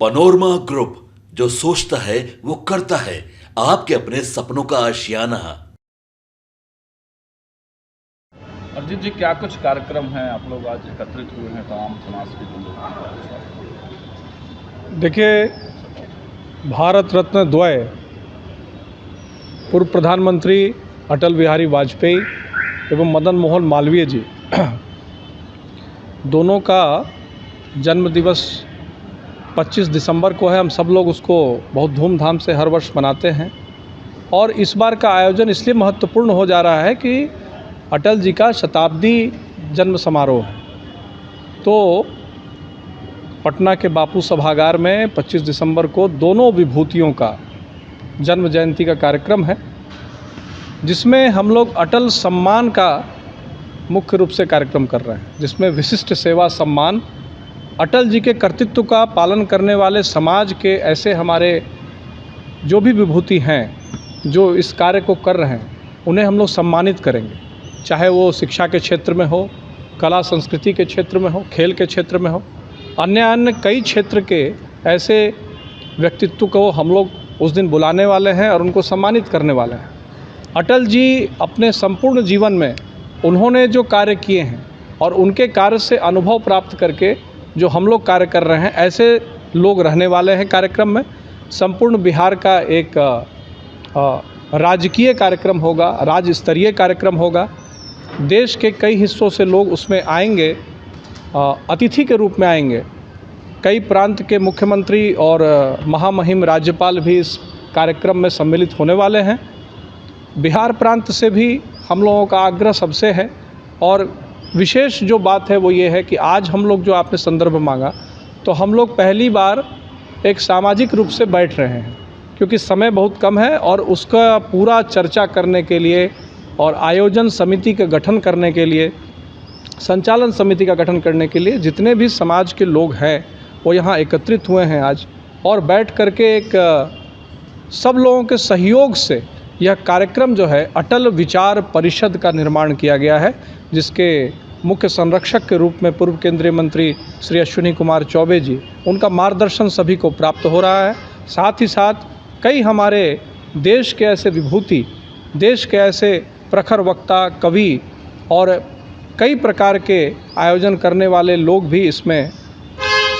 Panorama Group, जो सोचता है वो करता है। आपके अपने सपनों का आशियाना। अरिजीत जी, क्या कुछ कार्यक्रम हैं? आप लोग आज एकत्रित हुए हैं, तमाम समाज के जो लोग हैं। देखिए, भारत रत्न द्वय पूर्व प्रधानमंत्री अटल बिहारी वाजपेयी एवं मदन मोहन मालवीय जी दोनों का जन्म दिवस 25 दिसंबर को है। हम सब लोग उसको बहुत धूमधाम से हर वर्ष मनाते हैं और इस बार का आयोजन इसलिए महत्वपूर्ण हो जा रहा है कि अटल जी का शताब्दी जन्म समारोह है। तो पटना के बापू सभागार में 25 दिसंबर को दोनों विभूतियों का जन्म जयंती का कार्यक्रम है, जिसमें हम लोग अटल सम्मान का मुख्य रूप से कार्यक्रम कर रहे हैं, जिसमें विशिष्ट सेवा सम्मान, अटल जी के कर्तृत्व का पालन करने वाले समाज के ऐसे हमारे जो भी विभूति हैं जो इस कार्य को कर रहे हैं, उन्हें हम लोग सम्मानित करेंगे। चाहे वो शिक्षा के क्षेत्र में हो, कला संस्कृति के क्षेत्र में हो, खेल के क्षेत्र में हो, अन्य कई क्षेत्र के ऐसे व्यक्तित्व को हम लोग उस दिन बुलाने वाले हैं और उनको सम्मानित करने वाले हैं। अटल जी अपने संपूर्ण जीवन में उन्होंने जो कार्य किए हैं और उनके कार्य से अनुभव प्राप्त करके जो हम लोग कार्य कर रहे हैं, ऐसे लोग रहने वाले हैं कार्यक्रम में। संपूर्ण बिहार का एक राजकीय कार्यक्रम होगा, राज्य स्तरीय कार्यक्रम होगा। देश के कई हिस्सों से लोग उसमें आएंगे, अतिथि के रूप में आएंगे। कई प्रांत के मुख्यमंत्री और महामहिम राज्यपाल भी इस कार्यक्रम में सम्मिलित होने वाले हैं। बिहार प्रांत से भी हम लोगों का आग्रह सबसे है और विशेष जो बात है वो ये है कि आज हम लोग जो आपने संदर्भ मांगा, तो हम लोग पहली बार एक सामाजिक रूप से बैठ रहे हैं, क्योंकि समय बहुत कम है और उसका पूरा चर्चा करने के लिए और आयोजन समिति का गठन करने के लिए, संचालन समिति का गठन करने के लिए जितने भी समाज के लोग हैं वो यहाँ एकत्रित हुए हैं आज, और बैठ करके एक सब लोगों के सहयोग से यह कार्यक्रम जो है अटल विचार परिषद का निर्माण किया गया है, जिसके मुख्य संरक्षक के रूप में पूर्व केंद्रीय मंत्री श्री अश्विनी कुमार चौबे जी, उनका मार्गदर्शन सभी को प्राप्त हो रहा है। साथ ही साथ कई हमारे देश के ऐसे विभूति, देश के ऐसे प्रखर वक्ता, कवि और कई प्रकार के आयोजन करने वाले लोग भी इसमें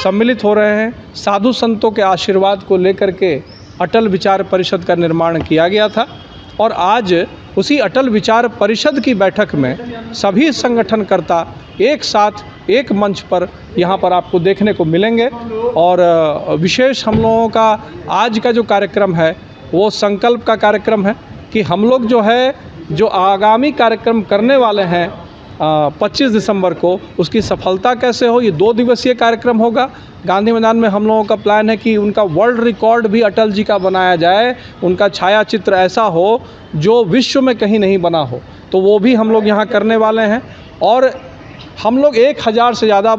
सम्मिलित हो रहे हैं। साधु संतों के आशीर्वाद को लेकर के अटल विचार परिषद का निर्माण किया गया था और आज उसी अटल विचार परिषद की बैठक में सभी संगठनकर्ता एक साथ एक मंच पर यहाँ पर आपको देखने को मिलेंगे। और विशेष हम लोगों का आज का जो कार्यक्रम है वो संकल्प का कार्यक्रम है कि हम लोग जो है जो आगामी कार्यक्रम करने वाले हैं 25 दिसंबर को, उसकी सफलता कैसे हो, ये 2 दिवसीय कार्यक्रम होगा। गांधी मैदान में हम लोगों का प्लान है कि उनका वर्ल्ड रिकॉर्ड भी अटल जी का बनाया जाए, उनका छाया चित्र ऐसा हो जो विश्व में कहीं नहीं बना हो, तो वो भी हम लोग यहाँ करने वाले हैं। और हम लोग 1000 से ज़्यादा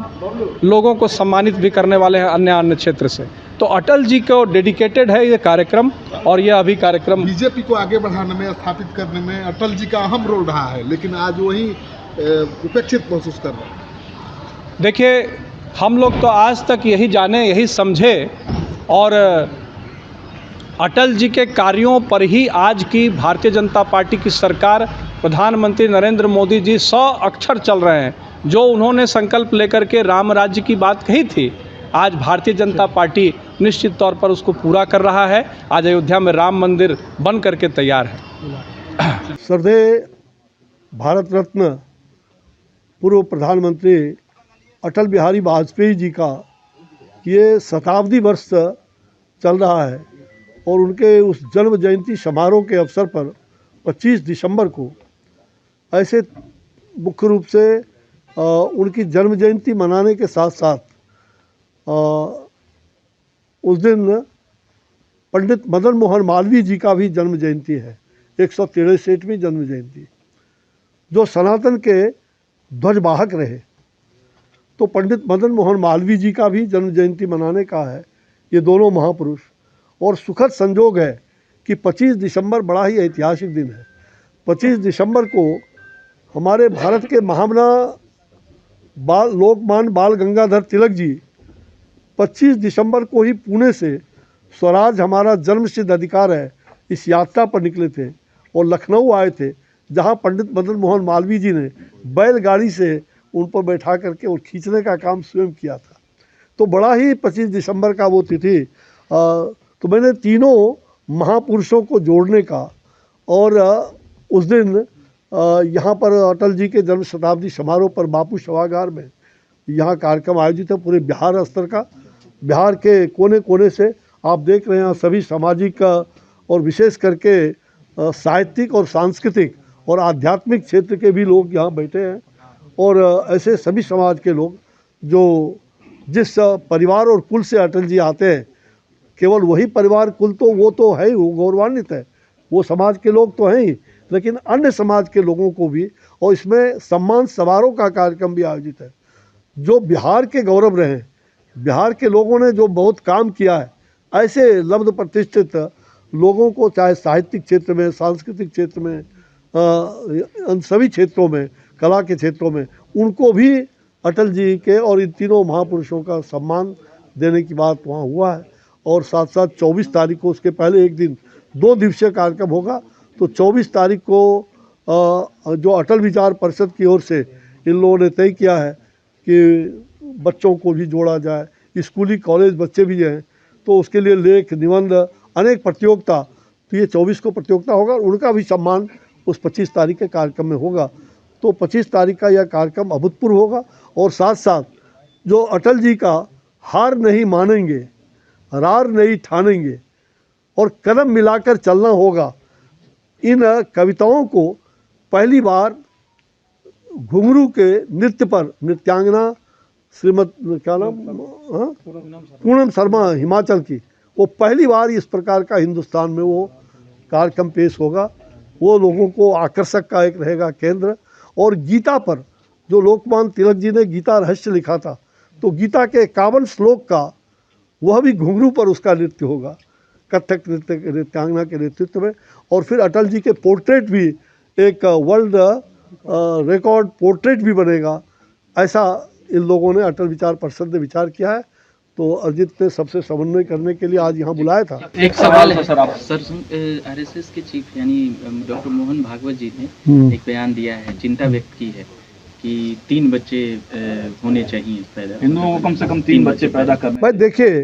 लोगों को सम्मानित भी करने वाले हैं अन्य क्षेत्र से। तो अटल जी को डेडिकेटेड है ये कार्यक्रम। और यह अभी कार्यक्रम बीजेपी को आगे बढ़ाने में, स्थापित करने में अटल जी का अहम रोल रहा है, लेकिन आज वही उपेक्षित महसूस कर रहे हैं। देखिए, हम लोग तो आज तक यही जाने, यही समझे और अटल जी के कार्यों पर ही आज की भारतीय जनता पार्टी की सरकार, प्रधानमंत्री नरेंद्र मोदी जी 100 अक्षर चल रहे हैं। जो उन्होंने संकल्प लेकर के राम राज्य की बात कही थी, आज भारतीय जनता पार्टी निश्चित तौर पर उसको पूरा कर रहा है। आज अयोध्या में राम मंदिर बन करके तैयार है। श्रद्धेय भारत रत्न पूर्व प्रधानमंत्री अटल बिहारी वाजपेयी जी का ये शताब्दी वर्ष चल रहा है और उनके उस जन्म जयंती समारोह के अवसर पर 25 दिसंबर को ऐसे मुख्य रूप से उनकी जन्म जयंती मनाने के साथ साथ उस दिन पंडित मदन मोहन मालवीय जी का भी जन्म जयंती है, 163वीं जन्म जयंती, जो सनातन के ध्वजवाहक रहे। तो पंडित मदन मोहन मालवीय जी का भी जन्म जयंती मनाने का है। ये दोनों महापुरुष, और सुखद संजोग है कि 25 दिसंबर बड़ा ही ऐतिहासिक दिन है। 25 दिसंबर को हमारे भारत के महामना लोकमान्य बाल गंगाधर तिलक जी 25 दिसंबर को ही पुणे से स्वराज हमारा जन्मसिद्ध अधिकार है इस यात्रा पर निकले थे और लखनऊ आए थे, जहां पंडित मदन मोहन मालवीय जी ने बैलगाड़ी से उन पर बैठा करके और खींचने का काम स्वयं किया था। तो बड़ा ही 25 दिसंबर का वो तिथि, तो मैंने तीनों महापुरुषों को जोड़ने का और उस दिन यहाँ पर अटल जी के जन्म शताब्दी समारोह पर बापू सभागार में यहाँ कार्यक्रम आयोजित है पूरे बिहार स्तर का। बिहार के कोने कोने से आप देख रहे हैं सभी सामाजिक और विशेष करके साहित्यिक और सांस्कृतिक और आध्यात्मिक क्षेत्र के भी लोग यहाँ बैठे हैं और ऐसे सभी समाज के लोग जो जिस परिवार और कुल से अटल जी आते हैं, केवल वही परिवार कुल तो वो तो है ही, वो गौरवान्वित है, वो समाज के लोग तो हैं ही, लेकिन अन्य समाज के लोगों को भी, और इसमें सम्मान समारोह का कार्यक्रम भी आयोजित है। जो बिहार के गौरव रहे, बिहार के लोगों ने जो बहुत काम किया है, ऐसे लब्ध प्रतिष्ठित लोगों को चाहे साहित्यिक क्षेत्र में, सांस्कृतिक क्षेत्र में, उन सभी क्षेत्रों में, कला के क्षेत्रों में, उनको भी अटल जी के और इन तीनों महापुरुषों का सम्मान देने की बात वहाँ हुआ है। और साथ साथ 24 तारीख को, उसके पहले एक दिन 2 दिवसीय कार्यक्रम होगा। तो 24 तारीख को जो अटल विचार परिषद की ओर से इन लोगों ने तय किया है कि बच्चों को भी जोड़ा जाए, स्कूली कॉलेज बच्चे भी हैं, तो उसके लिए लेख, निबंध, अनेक प्रतियोगिता, तो ये 24 को प्रतियोगिता होगा, उनका भी सम्मान उस 25 तारीख के कार्यक्रम में होगा। तो 25 तारीख का यह कार्यक्रम अभूतपूर्व होगा। और साथ साथ जो अटल जी का हार नहीं मानेंगे, रार नहीं ठानेंगे और कदम मिलाकर चलना होगा, इन कविताओं को पहली बार घुंघरू के नृत्य पर नृत्यांगना श्रीमद क्या नाम, पूनम शर्मा हिमाचल की, वो पहली बार इस प्रकार का हिंदुस्तान में वो कार्यक्रम पेश होगा। वो लोगों को आकर्षक का एक रहेगा केंद्र। और गीता पर जो लोकमान्य तिलक जी ने गीता रहस्य लिखा था, तो गीता के 51 श्लोक का वह भी घुंघरू पर उसका नृत्य होगा, कथक नृत्यांगना के नेतृत्व में। और फिर अटल जी के पोर्ट्रेट भी, एक वर्ल्ड रिकॉर्ड पोर्ट्रेट भी बनेगा, ऐसा इन लोगों ने, अटल विचार परिषद ने विचार किया है। तो अजित ने सबसे समन्वय करने के लिए आज यहाँ बुलाया था। एक सवाल है सर, आप आरएसएस के चीफ यानी डॉक्टर मोहन भागवत जी ने एक बयान दिया है, चिंता व्यक्त की है कि 3 बच्चे होने चाहिए पैदा, हिंदुओं को कम से कम 3 बच्चे पैदा करने। भाई देखिए,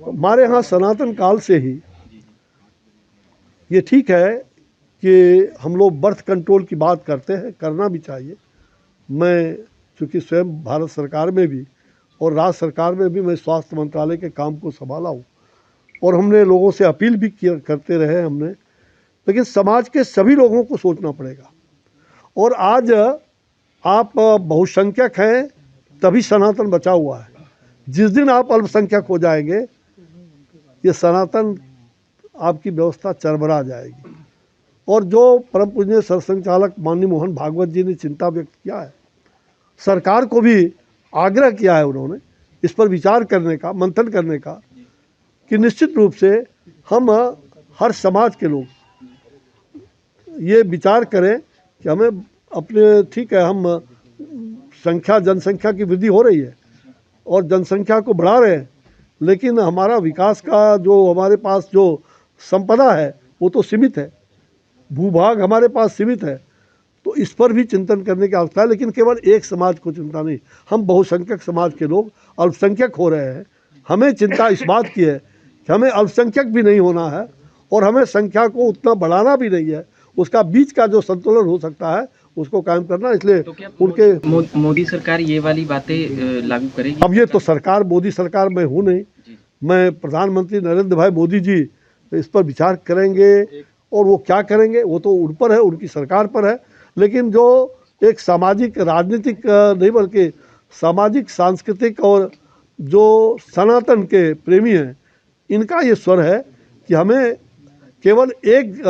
हमारे यहाँ सनातन काल से ही ये ठीक है कि हम लोग बर्थ कंट्रोल की बात करते हैं, करना भी चाहिए। मैं चूँकि स्वयं भारत सरकार में भी और राज्य सरकार में भी मैं स्वास्थ्य मंत्रालय के काम को संभाला हूँ और हमने लोगों से अपील भी करते रहे हमने, लेकिन समाज के सभी लोगों को सोचना पड़ेगा। और आज आप बहुसंख्यक हैं तभी सनातन बचा हुआ है। जिस दिन आप अल्पसंख्यक हो जाएंगे, ये सनातन आपकी व्यवस्था चरमरा जाएगी। और जो परम पूजनीय सरसंघचालक माननीय मोहन भागवत जी ने चिंता व्यक्त किया है, सरकार को भी आग्रह किया है उन्होंने इस पर विचार करने का, मंथन करने का, कि निश्चित रूप से हम हर समाज के लोग ये विचार करें कि हमें अपने, ठीक है हम जनसंख्या की वृद्धि हो रही है और जनसंख्या को बढ़ा रहे हैं, लेकिन हमारा विकास का जो हमारे पास जो संपदा है वो तो सीमित है, भूभाग हमारे पास सीमित है। तो इस पर भी चिंतन करने की आवश्यकता है। लेकिन केवल एक समाज को चिंता नहीं, हम बहुसंख्यक समाज के लोग अल्पसंख्यक हो रहे हैं। हमें चिंता इस बात की है कि हमें अल्पसंख्यक भी नहीं होना है और हमें संख्या को उतना बढ़ाना भी नहीं है। उसका बीच का जो संतुलन हो सकता है उसको कायम करना। इसलिए तो उनके मोदी सरकार ये वाली बातें लागू करेगी? अब ये तो सरकार, मोदी सरकार में हूँ नहीं, मैं प्रधानमंत्री नरेंद्र भाई मोदी जी इस पर विचार करेंगे और वो क्या करेंगे वो तो उन पर है, उनकी सरकार पर है। लेकिन जो एक सामाजिक, राजनीतिक नहीं बल्कि सामाजिक, सांस्कृतिक और जो सनातन के प्रेमी हैं, इनका ये स्वर है कि हमें केवल एक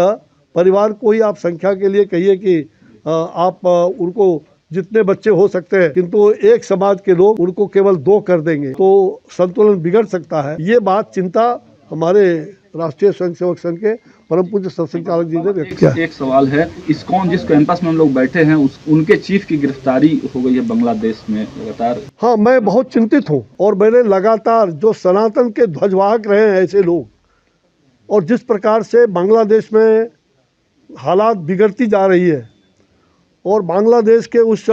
परिवार को ही आप संख्या के लिए कहिए कि आप उनको जितने बच्चे हो सकते हैं, किंतु एक समाज के लोग उनको केवल 2 कर देंगे तो संतुलन बिगड़ सकता है। ये बात चिंता हमारे राष्ट्रीय स्वयंसेवक संघ के परम पूज्य संचालक जी ने व्यक्त किया। एक सवाल है, इस्कॉन जिस कैंपस में हम लोग बैठे हैं उनके चीफ की गिरफ्तारी हो गई है बांग्लादेश में लगातार। हाँ, मैं बहुत चिंतित हूँ और मैंने लगातार जो सनातन के ध्वजवाहक रहे हैं ऐसे लोग, और जिस प्रकार से बांग्लादेश में हालात बिगड़ती जा रही है और बांग्लादेश के उस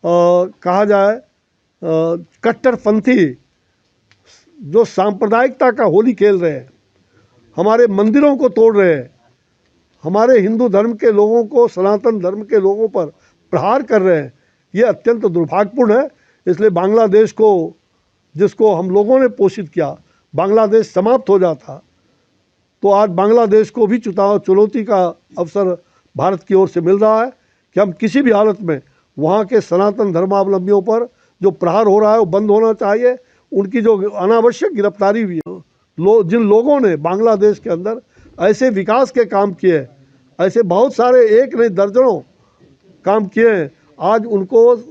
कहा जाए कट्टरपंथी जो सांप्रदायिकता का होली खेल रहे हैं, हमारे मंदिरों को तोड़ रहे हैं, हमारे हिंदू धर्म के लोगों को, सनातन धर्म के लोगों पर प्रहार कर रहे हैं, ये अत्यंत दुर्भाग्यपूर्ण है। इसलिए बांग्लादेश को, जिसको हम लोगों ने पोषित किया, बांग्लादेश समाप्त हो जाता तो आज बांग्लादेश को भी चुनौती का अवसर भारत की ओर से मिल रहा है कि हम किसी भी हालत में वहाँ के सनातन धर्मावलंबियों पर जो प्रहार हो रहा है वो बंद होना चाहिए। उनकी जो अनावश्यक गिरफ्तारी हुई है, जिन लोगों ने बांग्लादेश के अंदर ऐसे विकास के काम किए, ऐसे बहुत सारे एक नहीं दर्जनों काम किए हैं, आज उनको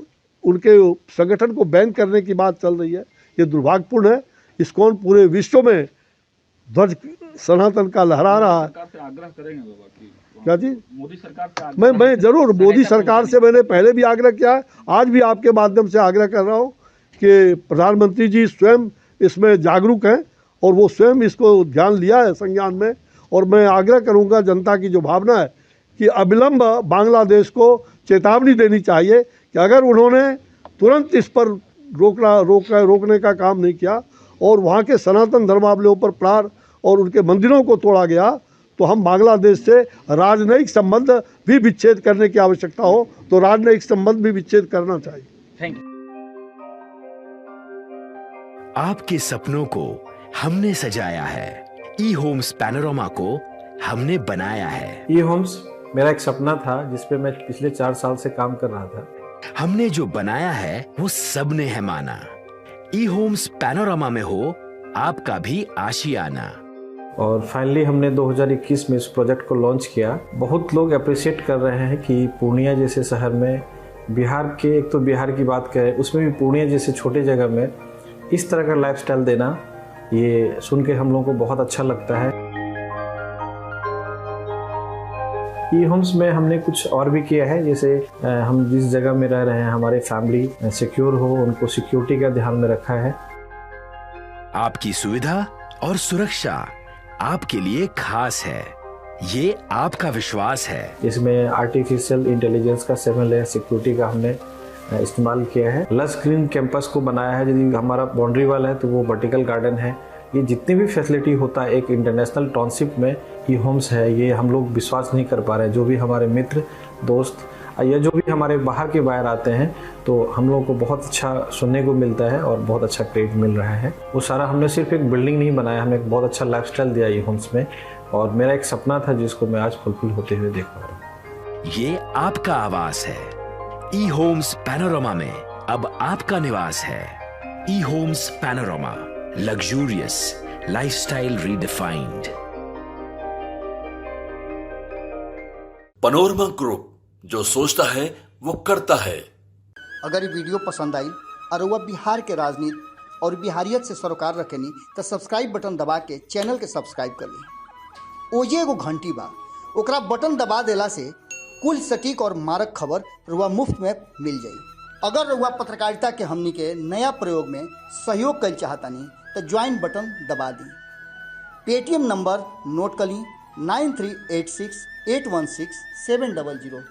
उनके संगठन को बैन करने की बात चल रही है, ये दुर्भाग्यपूर्ण है। इस्कॉन पूरे विश्व में ध्वज सनातन का लहरा रहा है। सरकार से आग्रह करेंगे बाबा की क्या जी? मोदी सरकार से आग्रह मैं जरूर मोदी सरकार से मैंने पहले भी आग्रह किया है, आज भी आपके माध्यम से आग्रह कर रहा हूँ कि प्रधानमंत्री जी स्वयं इसमें जागरूक हैं और वो स्वयं इसको ध्यान लिया है संज्ञान में। और मैं आग्रह करूँगा जनता की जो भावना है कि अविलंब बांग्लादेश को चेतावनी देनी चाहिए कि अगर उन्होंने तुरंत इस पर रोकने का काम नहीं किया और वहाँ के सनातन धर्मावलंबियों पर प्रहार और उनके मंदिरों को तोड़ा गया तो हम बांग्लादेश से राजनयिक संबंध भी विच्छेद करने की आवश्यकता हो तो राजनयिक संबंध भी विच्छेद करना चाहिए। Thank you. आपके सपनों को हमने सजाया है, ई होम्स पैनोरामा को हमने बनाया है। ई होम्स मेरा एक सपना था जिस पे मैं पिछले 4 साल से काम कर रहा था। हमने जो बनाया है वो सबने है माना। ई होम्स पैनोरामा में हो आपका भी आशियाना। और फाइनली हमने 2021 में इस प्रोजेक्ट को लॉन्च किया। बहुत लोग अप्रिशिएट कर रहे हैं कि पूर्णिया जैसे शहर में, बिहार के, एक तो बिहार की बात करें उसमें भी पूर्णिया जैसे छोटे जगह में इस तरह का लाइफस्टाइल देना, ये सुन के हम लोगों को बहुत अच्छा लगता है। ई होम्स में हमने कुछ और भी किया है, जैसे हम जिस जगह में रह रहे हैं हमारे फैमिली सिक्योर हो, उनको सिक्योरिटी का ध्यान में रखा है। आपकी सुविधा और सुरक्षा आपके लिए खास है, ये आपका विश्वास है। इसमें आर्टिफिशियल इंटेलिजेंस का 7 लेयर सिक्योरिटी का हमने इस्तेमाल किया है। लस ग्रीन कैंपस को बनाया है। यदि हमारा बाउंड्री वाल है तो वो वर्टिकल गार्डन है। ये जितनी भी फैसिलिटी होता है एक इंटरनेशनल टाउनशिप में ई होम्स है, ये हम लोग विश्वास नहीं कर पा रहे हैं। जो भी हमारे मित्र दोस्त या जो भी हमारे बाहर के बाहर आते हैं तो हम लोगों को बहुत अच्छा सुनने को मिलता है और बहुत अच्छा क्रेडिट मिल रहा है। वो सारा हमने सिर्फ एक बिल्डिंग नहीं बनाया, हमें एक बहुत अच्छा लाइफस्टाइल दिया ई होम्स में, और मेरा एक सपना था जिसको मैं आज फुलफिल होते हुए देख पा रहा हूँ। ये आपका आवास है। ई होम्स पैनोरामा में अब आपका निवास है। E Homes Panorama, luxurious lifestyle redefined. Panorama Group, जो सोचता है वो करता है। अगर ये वीडियो पसंद आई और वह बिहार के राजनीति और बिहारियत से सरोकार रखेनी तो सब्सक्राइब बटन दबा के चैनल के सब्सक्राइब कर ली। ओजे एगो घंटी बा, ओकरा बटन दबा देला से कुल सटीक और मारक खबर रुआ मुफ्त में मिल जाई। अगर रुआ पत्रकारिता के हमनी के नया प्रयोग में सहयोग कर चाहतानी तो ज्वाइन बटन दबा दी। पेटीएम नंबर नोट कर ली 9386816700।